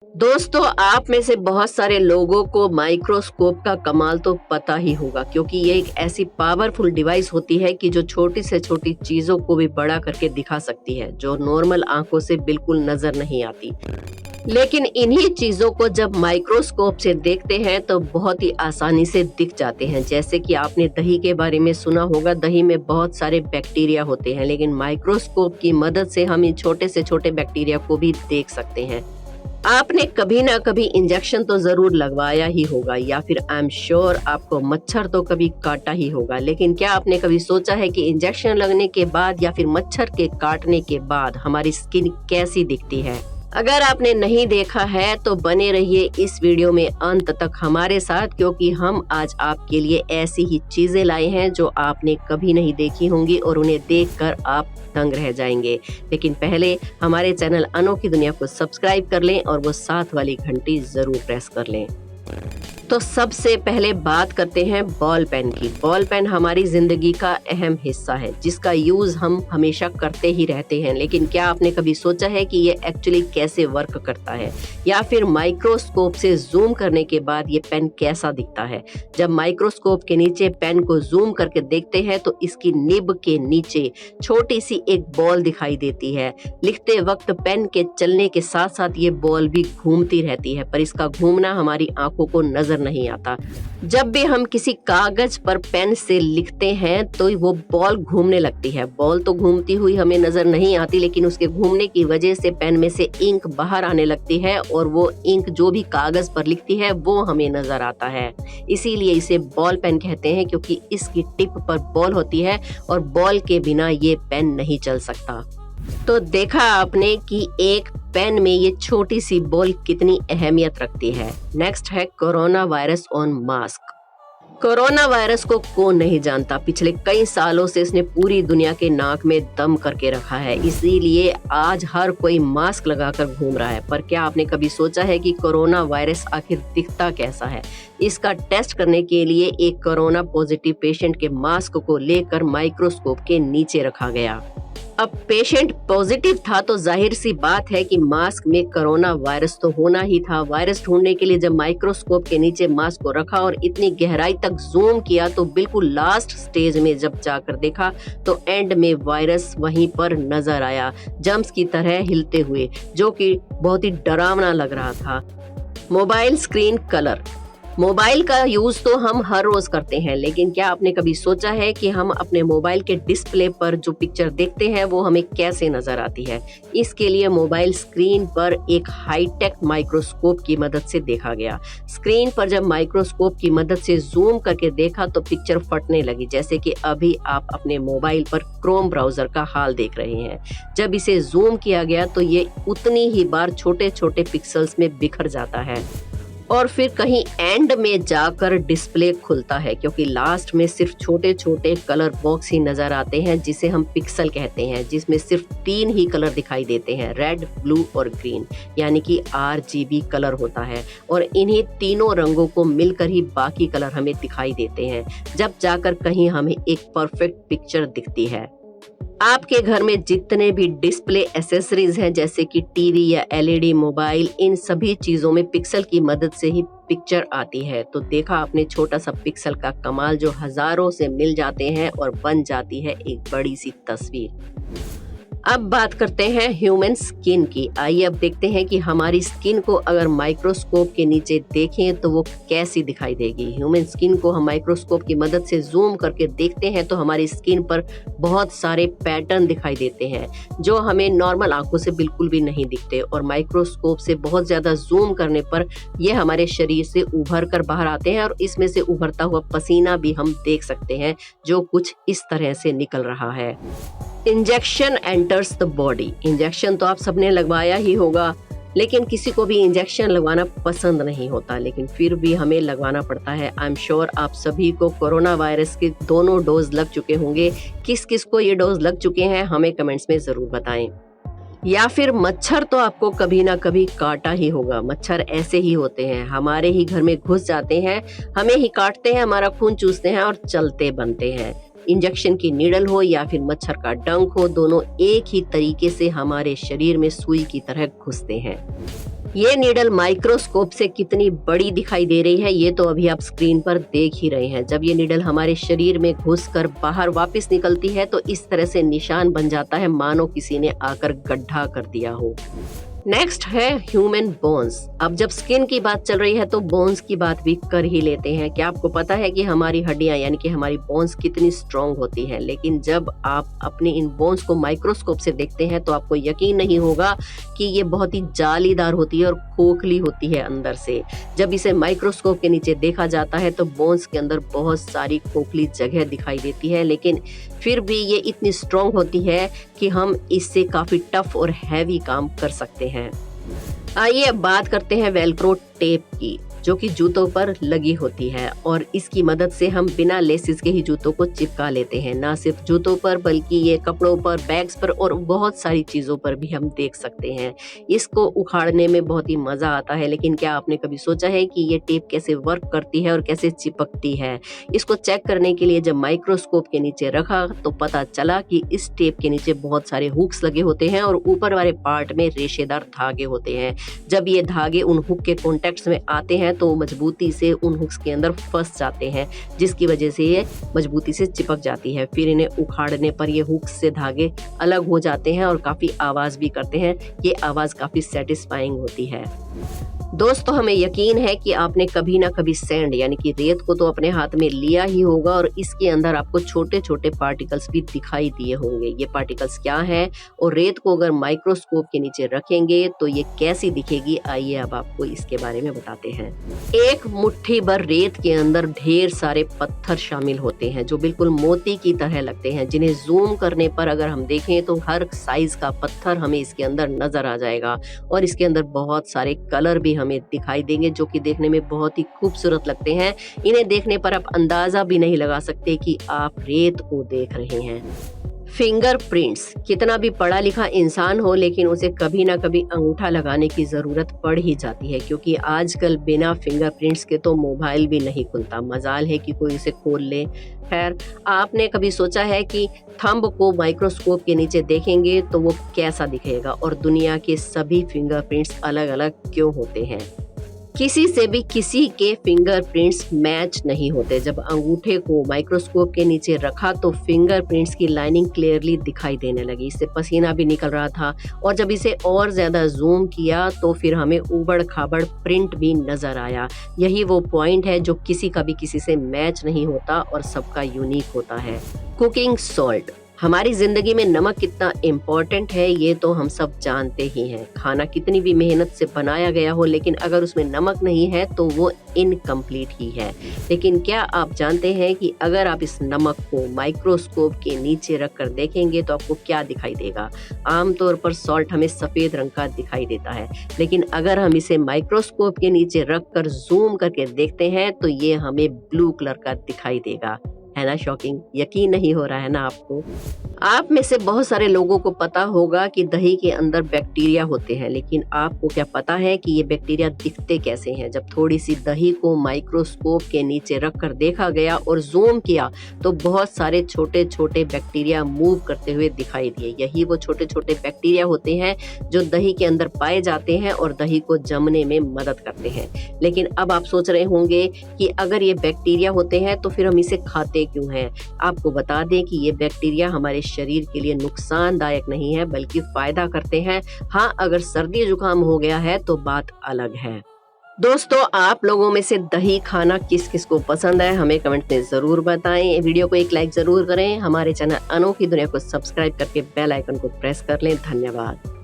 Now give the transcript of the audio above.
दोस्तों, आप में से बहुत सारे लोगों को माइक्रोस्कोप का कमाल तो पता ही होगा, क्योंकि ये एक ऐसी पावरफुल डिवाइस होती है कि जो छोटी से छोटी चीजों को भी बड़ा करके दिखा सकती है, जो नॉर्मल आंखों से बिल्कुल नजर नहीं आती। लेकिन इन्हीं चीजों को जब माइक्रोस्कोप से देखते हैं तो बहुत ही आसानी से दिख जाते हैं। जैसे कि आपने दही के बारे में सुना होगा, दही में बहुत सारे बैक्टीरिया होते हैं, लेकिन माइक्रोस्कोप की मदद से हम इन छोटे से छोटे बैक्टीरिया को भी देख सकते हैं। आपने कभी ना कभी इंजेक्शन तो जरूर लगवाया ही होगा, या फिर आई एम श्योर आपको मच्छर तो कभी काटा ही होगा। लेकिन क्या आपने कभी सोचा है कि इंजेक्शन लगने के बाद या फिर मच्छर के काटने के बाद हमारी स्किन कैसी दिखती है? अगर आपने नहीं देखा है तो बने रहिए इस वीडियो में अंत तक हमारे साथ, क्योंकि हम आज आपके लिए ऐसी ही चीजें लाए हैं जो आपने कभी नहीं देखी होंगी और उन्हें देखकर आप दंग रह जाएंगे। लेकिन पहले हमारे चैनल अनोखी दुनिया को सब्सक्राइब कर लें और वो साथ वाली घंटी जरूर प्रेस कर लें। तो सबसे पहले बात करते हैं बॉल पेन की। बॉल पेन हमारी जिंदगी का अहम हिस्सा है, जिसका यूज हम हमेशा करते ही रहते हैं। लेकिन क्या आपने कभी सोचा है कि ये एक्चुअली कैसे वर्क करता है, या फिर माइक्रोस्कोप से जूम करने के बाद ये पेन कैसा दिखता है? जब माइक्रोस्कोप के नीचे पेन को जूम करके देखते हैं तो इसकी निब के नीचे छोटी सी एक बॉल दिखाई देती है। लिखते वक्त पेन के चलने के साथ साथ ये बॉल भी घूमती रहती है, पर इसका घूमना हमारी आंखों को नजर नहीं आता। जब भी हम किसी कागज पर पेन से लिखते हैं तो वो बॉल घूमने लगती है। बॉल तो घूमती हुई हमें नजर नहीं आती, लेकिन उसके घूमने की वजह से पेन में से इंक बाहर आने लगती है और वो इंक जो भी कागज पर लिखती है वो हमें नजर आता है। इसीलिए इसे बॉल पेन कहते हैं, क्योंकि इसकी टिप पर बॉल होती है और बॉल के बिना ये पेन नहीं चल सकता। तो देखा आपने कि एक पेन में ये छोटी सी बॉल कितनी अहमियत रखती है। नेक्स्ट है corona virus on mask. Corona virus को कौन नहीं जानता। पिछले कई सालों से इसने पूरी दुनिया के नाक में दम करके रखा है, इसीलिए आज हर कोई मास्क लगाकर घूम रहा है। पर क्या आपने कभी सोचा है कि कोरोना वायरस आखिर दिखता कैसा है? इसका टेस्ट करने के लिए एक कोरोना पॉजिटिव पेशेंट के मास्क को लेकर माइक्रोस्कोप के नीचे रखा गया। अब पेशेंट पॉजिटिव था तो जाहिर सी बात है कि मास्क में कोरोना वायरस तो होना ही था। वायरस ढूंढने के लिए जब माइक्रोस्कोप के नीचे मास्क को रखा और इतनी गहराई तक जूम किया तो बिल्कुल लास्ट स्टेज में जब जाकर देखा तो एंड में वायरस वहीं पर नजर आया, जम्स की तरह हिलते हुए, जो कि बहुत ही डरावना लग रहा था। Mobile screen colour. मोबाइल का यूज तो हम हर रोज करते हैं, लेकिन क्या आपने कभी सोचा है कि हम अपने मोबाइल के डिस्प्ले पर जो पिक्चर देखते हैं वो हमें कैसे नजर आती है? इसके लिए मोबाइल स्क्रीन पर एक हाईटेक माइक्रोस्कोप की मदद से देखा गया। स्क्रीन पर जब माइक्रोस्कोप की मदद से जूम करके देखा तो पिक्चर फटने लगी, जैसे कि अभी आप अपने मोबाइल पर क्रोम ब्राउजर का हाल देख रहे हैं। जब इसे जूम किया गया तो ये उतनी ही बार छोटे छोटे पिक्सल्स में बिखर जाता है और फिर कहीं एंड में जाकर डिस्प्ले खुलता है, क्योंकि लास्ट में सिर्फ छोटे छोटे कलर बॉक्स ही नजर आते हैं, जिसे हम पिक्सल कहते हैं, जिसमें सिर्फ 3 ही कलर दिखाई देते हैं, रेड, ब्लू और ग्रीन, यानी कि RGB कलर होता है। और इन्हीं तीनों रंगों को मिलकर ही बाकी कलर हमें दिखाई देते हैं, जब जाकर कहीं हमें एक परफेक्ट पिक्चर दिखती है। आपके घर में जितने भी डिस्प्ले एसेसरीज हैं, जैसे कि टीवी या LED मोबाइल, इन सभी चीजों में पिक्सल की मदद से ही पिक्चर आती है। तो देखा आपने छोटा सा पिक्सल का कमाल, जो हजारों से मिल जाते हैं और बन जाती है एक बड़ी सी तस्वीर। अब बात करते हैं ह्यूमन स्किन की। आइए अब देखते हैं कि हमारी स्किन को अगर माइक्रोस्कोप के नीचे देखें तो वो कैसी दिखाई देगी। ह्यूमन स्किन को हम माइक्रोस्कोप की मदद से जूम करके देखते हैं तो हमारी स्किन पर बहुत सारे पैटर्न दिखाई देते हैं, जो हमें नॉर्मल आंखों से बिल्कुल भी नहीं दिखते। और माइक्रोस्कोप से बहुत ज्यादा जूम करने पर ये हमारे शरीर से उभर कर बाहर आते हैं और इसमें से उभरता हुआ पसीना भी हम देख सकते हैं, जो कुछ इस तरह से निकल रहा है। Injection enters the body. Injection तो आप सबने लगवाया ही होगा, लेकिन किसी को भी इंजेक्शन लगवाना पसंद नहीं होता, लेकिन फिर भी हमें लगवाना पड़ता है। आई एम श्योर आप सभी को कोरोना वायरस के दोनों डोज लग चुके होंगे। किस किस को ये डोज लग चुके हैं हमें कमेंट्स में जरूर बताएं। या फिर मच्छर तो आपको कभी ना कभी काटा ही होगा। मच्छर ऐसे ही होते हैं, हमारे ही घर में घुस जाते हैं, हमें ही काटते हैं, हमारा खून चूसते हैं और चलते बनते हैं। इंजेक्शन की नीडल हो या फिर मच्छर का डंक हो, दोनों एक ही तरीके से हमारे शरीर में सुई की तरह घुसते हैं। ये नीडल माइक्रोस्कोप से कितनी बड़ी दिखाई दे रही है ये तो अभी आप स्क्रीन पर देख ही रहे हैं। जब ये नीडल हमारे शरीर में घुसकर बाहर वापस निकलती है तो इस तरह से निशान बन जाता है मानो किसी ने आकर गड्ढा कर दिया हो। नेक्स्ट है ह्यूमन बोन्स। अब जब स्किन की बात चल रही है तो बोन्स की बात भी कर ही लेते हैं। क्या आपको पता है कि हमारी हड्डियां यानी कि हमारी बोन्स कितनी स्ट्रांग होती हैं? लेकिन जब आप अपनी इन बोन्स को माइक्रोस्कोप से देखते हैं तो आपको यकीन नहीं होगा कि ये बहुत ही जालीदार होती है और खोखली होती है अंदर से। जब इसे माइक्रोस्कोप के नीचे देखा जाता है तो बोन्स के अंदर बहुत सारी खोखली जगह दिखाई देती है, लेकिन फिर भी ये इतनी स्ट्रांग होती है कि हम इससे काफी टफ और हैवी काम कर सकते हैं। आइए अब बात करते हैं वेलक्रो टेप की, जो कि जूतों पर लगी होती है और इसकी मदद से हम बिना लेसिस के ही जूतों को चिपका लेते हैं। ना सिर्फ जूतों पर बल्कि ये कपड़ों पर, बैग्स पर और बहुत सारी चीजों पर भी हम देख सकते हैं। इसको उखाड़ने में बहुत ही मजा आता है, लेकिन क्या आपने कभी सोचा है कि ये टेप कैसे वर्क करती है और कैसे चिपकती है? इसको चेक करने के लिए जब माइक्रोस्कोप के नीचे रखा तो पता चला कि इस टेप के नीचे बहुत सारे हुक्स लगे होते हैं और ऊपर वाले पार्ट में रेशेदार धागे होते हैं। जब ये धागे उन हुक के कॉन्टेक्ट में आते हैं तो मजबूती से उन हुक्स के अंदर फंस जाते हैं, जिसकी वजह से ये मजबूती से चिपक जाती है। फिर इन्हें उखाड़ने पर ये हुक्स से धागे अलग हो जाते हैं और काफी आवाज भी करते हैं। ये आवाज काफी सेटिस्फाइंग होती है। दोस्तों, हमें यकीन है कि आपने कभी ना कभी सैंड यानी कि रेत को तो अपने हाथ में लिया ही होगा और इसके अंदर आपको छोटे छोटे पार्टिकल्स भी दिखाई दिए होंगे। ये पार्टिकल्स क्या हैं और रेत को अगर माइक्रोस्कोप के नीचे रखेंगे तो ये कैसी दिखेगी, आइए अब आपको इसके बारे में बताते हैं। एक मुट्ठी भर रेत के अंदर ढेर सारे पत्थर शामिल होते हैं जो बिल्कुल मोती की तरह लगते हैं, जिन्हें जूम करने पर अगर हम देखें तो हर साइज का पत्थर हमें इसके अंदर नजर आ जाएगा और इसके अंदर बहुत सारे कलर भी हमें दिखाई देंगे जो कि देखने में बहुत ही खूबसूरत लगते हैं। इन्हें देखने पर आप अंदाजा भी नहीं लगा सकते कि आप रेत को देख रहे हैं। फिंगरप्रिंट्स। कितना भी पढ़ा लिखा इंसान हो लेकिन उसे कभी ना कभी अंगूठा लगाने की जरूरत पड़ ही जाती है, क्योंकि आजकल बिना फिंगरप्रिंट्स के तो मोबाइल भी नहीं खुलता। मजाल है कि कोई उसे खोल ले। खैर, आपने कभी सोचा है कि थंब को माइक्रोस्कोप के नीचे देखेंगे तो वो कैसा दिखेगा और दुनिया के सभी फिंगरप्रिंट्स अलग अलग क्यों होते हैं? किसी से भी किसी के फिंगरप्रिंट्स मैच नहीं होते। जब अंगूठे को माइक्रोस्कोप के नीचे रखा तो फिंगरप्रिंट्स की लाइनिंग क्लियरली दिखाई देने लगी, इससे पसीना भी निकल रहा था और जब इसे और ज्यादा जूम किया तो फिर हमें उबड़ खाबड़ प्रिंट भी नजर आया। यही वो पॉइंट है जो किसी का भी किसी से मैच नहीं होता और सबका यूनिक होता है। Cooking salt. हमारी जिंदगी में नमक कितना इम्पोर्टेंट है ये तो हम सब जानते ही हैं। खाना कितनी भी मेहनत से बनाया गया हो लेकिन अगर उसमें नमक नहीं है तो वो इनकम्प्लीट ही है। लेकिन क्या आप जानते हैं कि अगर आप इस नमक को माइक्रोस्कोप के नीचे रख कर देखेंगे तो आपको क्या दिखाई देगा? आमतौर पर सॉल्ट हमें सफेद रंग का दिखाई देता है, लेकिन अगर हम इसे माइक्रोस्कोप के नीचे रख कर जूम करके देखते हैं तो ये हमें ब्लू कलर का दिखाई देगा। है ना शॉकिंग? यकीन नहीं हो रहा है ना आपको? आप में से बहुत सारे लोगों को पता होगा कि दही के अंदर बैक्टीरिया होते हैं, लेकिन आपको क्या पता है कि ये बैक्टीरिया दिखते कैसे हैं? जब थोड़ी सी दही को माइक्रोस्कोप के नीचे रखकर देखा गया और जूम किया तो बहुत सारे छोटे छोटे बैक्टीरिया मूव करते हुए दिखाई दिए। यही वो छोटे छोटे बैक्टीरिया होते हैं जो दही के अंदर पाए जाते हैं और दही को जमने में मदद करते हैं। लेकिन अब आप सोच रहे होंगे कि अगर ये बैक्टीरिया होते हैं तो फिर हम इसे खाते क्यों हैं? आपको बता दें कि ये बैक्टीरिया हमारे शरीर के लिए नुकसानदायक नहीं है बल्कि फायदा करते हैं। हाँ, अगर सर्दी जुकाम हो गया है तो बात अलग है। दोस्तों, आप लोगों में से दही खाना किस किस को पसंद है हमें कमेंट में जरूर बताएं। वीडियो को एक लाइक जरूर करें। हमारे चैनल अनोखी दुनिया को सब्सक्राइब करके बेल आइकन को प्रेस कर लें। धन्यवाद।